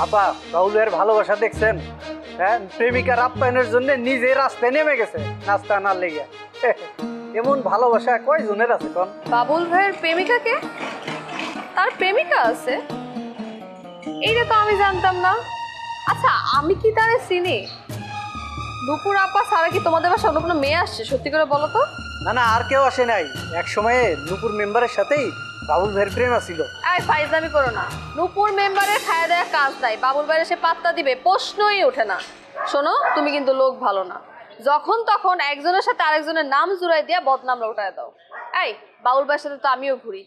আপা রাহুলের ভালোবাসা দেখছেন? হ্যাঁ, প্রেমিকার আপ্যায়নের জন্য নিজে রাস্তায় নেমে গেছে নাস্তা না লেগে। এমন ভালোবাসা কয়জনের আছে কোন? বাবুল ভাইয়ের প্রেমিকাকে? তার প্রেমিকা আছে? এইটা তো আমি জানতাম না। আচ্ছা, আমি কি তারে চিনি? দুপুর আপা সারা কি তোমাদের বাসায় অন্য কোনো মেয়ে আসছে? সত্যি করে বলো তো। না না, আর কেউ আসে নাই। এক সময়ে নূপুর মেম্বারের সাথেই বাবুল ভাইয়ের প্রেম ছিল। এই ফাইজলামি করো না। নূপুর মেম্বারের খায়া দেয়া কাজ নাই, বাবুল ভাইয়ের সে পাত্তা দিবে প্রশ্নই ওঠে না। শোনো, তুমি কিন্তু লোক ভালো না। যখন তখন একজনের সাথে আরেকজনের নাম জুড়াই দিয়া বদনাম লৌটায় দাও। এই বাবুল ভাইয়ের সাথে তো আমিও ঘুরি,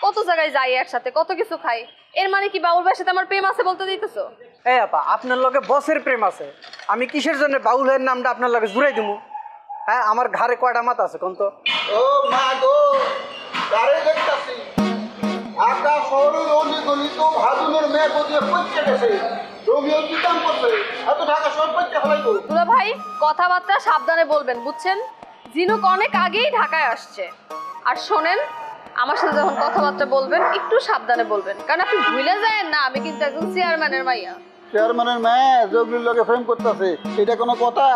কত জায়গায় যাই একসাথে, কত কিছু খাই। এর মানে কি বাবুল ভাইয়ের সাথে আমার প্রেম আছে বলতে দিতেছো? এই আপা, আপনার লগে বসের প্রেম আছে, আমি কিসের জন্য বাবুল ভাইয়ের নামটা আপনার লগে জুড়াই দিমু? হ্যাঁ, আমার ঘাড়ে কয়টা মাথা আছে কোন তো? ও মা গো, তারে দেখতাছি আকাশ শহরের অলি গলি তো ভাদুনের মেয়ে বদিয়ে পচে গেছে। রোমিও কি কাম করছে? এত ঢাকা শহর পচে ফেলাইবো। দুলা ভাই, কথাবার্তা সাবধানে বলবেন, বুঝছেন? জিনুক অনেক আগেই ঢাকায় আসছে। আর শোনেন, আমার সাথে যখন কথাবার্তা বলবেন একটু সাবধানে বলবেন, কারণ আপনি ভুলে যায়েন না আমি কিন্তু একজন চেয়ারম্যানের মাইয়া। চেয়ারম্যানের মেয়ে জগলির লগে ফ্রেম করতেছে, এটা কোনো কথা?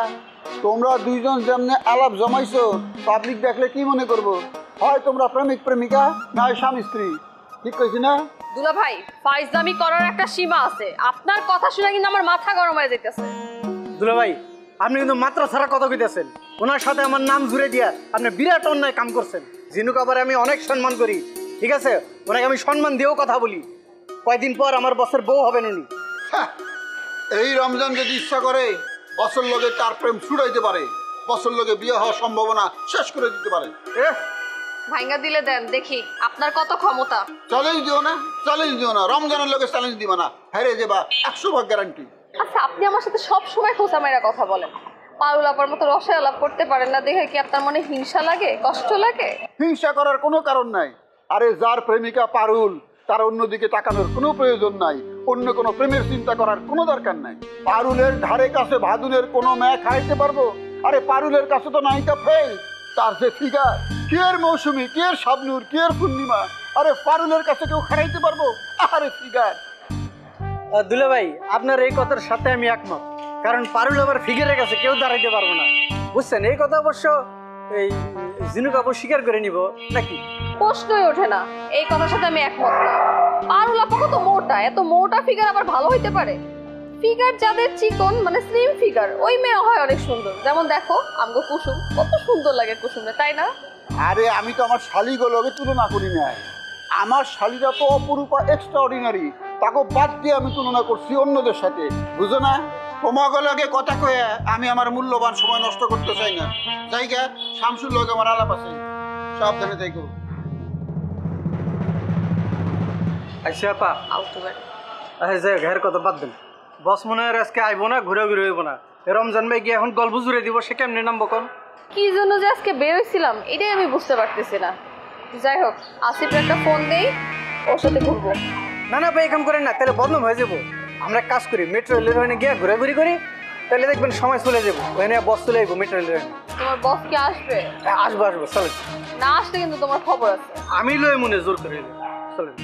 তোমরা দুইজন যেমনি আলাপ জমাইছো, পাবলিক দেখলে কি মনে করবো? হয় তোমরা প্রেমিক প্রেমিকা, না হয় স্বামী স্ত্রী। ঠিক কইছি না? দুলা ভাই, ফাইজলামি করার একটা সীমা আছে। আপনার কথা শুনে কিন্তু আমার মাথা গরম হয়ে যাইতেছে। দুলা ভাই, আপনি কিন্তু মাত্রা ছাড়া কথা কইতেছেন। ওনার সাথে আমার নাম জুড়ে দিয়া আপনি বিরাট অন্যায় কাম করছেন। জিনুক আবার আমি অনেক সম্মান করি, ঠিক আছে? ওনাকে আমি সম্মান দিয়েও কথা বলি। কয়দিন পর আমার বসের বউ হবেন উনি। এই রমজান যদি ইচ্ছা করে বছর লগে তার প্রেম ছুড়াইতে পারে, বছর লগে বিয়ে হওয়ার সম্ভাবনা শেষ করে দিতে পারে। ভাইঙ্গা দিলে দেন দেখি আপনার কত ক্ষমতা। চ্যালেঞ্জ দিও না, চ্যালেঞ্জ দিও না, রমজানের লগে চ্যালেঞ্জ দিবা না, হেরে যাবা 100% গ্যারান্টি। আচ্ছা, আপনি আমার সাথে সব সময় খোঁচা মেরা কথা বলেন, পারুল আপার মতো রসায় আলাপ করতে পারেন না দেখে কি আপনার মনে হিংসা লাগে, কষ্ট লাগে? হিংসা করার কোনো কারণ নাই। আরে যার প্রেমিকা পারুল, তার অন্যদিকে তাকানোর কোনো প্রয়োজন নাই, অন্য কোনো প্রেমের চিন্তা করার কোনো দরকার নাই। পারুলের ধারে কাছে ভাদুনের কোনো মেয়ে খাইতে পারবো? আরে পারুলের কাছে তো নায়িকা ফেল। তার যে ফিগার, কি এর মৌসুমী, কি এর শাবনূর, কি এর পূর্ণিমা, আরে পারুলের কাছে কেউ খাইতে পারবো? আরে ফিগার। দুলা ভাই, আপনার এই কথার সাথে আমি একমত, কারণ পারুল আবার ফিগারের কাছে কেউ দাঁড়াইতে পারবো না, বুঝছেন? এই কথা অবশ্য এই জিনুক আপু স্বীকার করে নিব নাকি? প্রশ্নই ওঠে না, এই কথার সাথে আমি একমত না। পারুল আপা কত মোটা, এত মোটা ফিগার আবার ভালো হইতে পারে? ফিগার যাদের চিকন মানে স্লিম ফিগার, ওই মেয়ে হয় অনেক সুন্দর। যেমন দেখো আমগো কুসুম, কত সুন্দর লাগে কুসুমে, তাই না? আরে আমি তো আমার শালিগুলোকে তুলনা করি না, আমার শালিরা তো অপরূপা, এক্সট্রা অর্ডিনারি, তাকে বাদ দিয়ে আমি তুলনা করছি অন্যদের সাথে, বুঝো না? তোমাগুলোকে কথা কয়ে আমি আমার মূল্যবান সময় নষ্ট করতে চাই না। জায়গা শামসুর লোক আমার আলাপ আছে, সাবধানে দেখো। আচ্ছা আপা, আউটডোর যে ঘের কথা বাদ দেন। বস মনে হয় আজকে আইবো না, ঘুরে ঘুরে হইব না। রমজান ভাই গিয়ে এখন গল্প জুড়ে দিব, সে কেমনি নামবো কোন? কি জন্য যে আজকে বের হইছিলাম এটাই আমি বুঝতে পারতেছি না। যাই হোক, আসিফের একটা ফোন দেই, ওর সাথে ঘুরবো। না না ভাই, এরকম করেন না, তাহলে বদনাম হয়ে যাবো। আমরা কাজ করি, মেট্রো রেলের ওখানে গিয়ে ঘুরাঘুরি করি, তাহলে দেখবেন সময় চলে যাবো। ওখানে বস চলে যাবো মেট্রো রেলের ওখানে। তোমার বস কি আসবে? আসবো আসবো, চলেন। না আসলে কিন্তু তোমার খবর আছে। আমি লয় মনে জোর করে চলেন।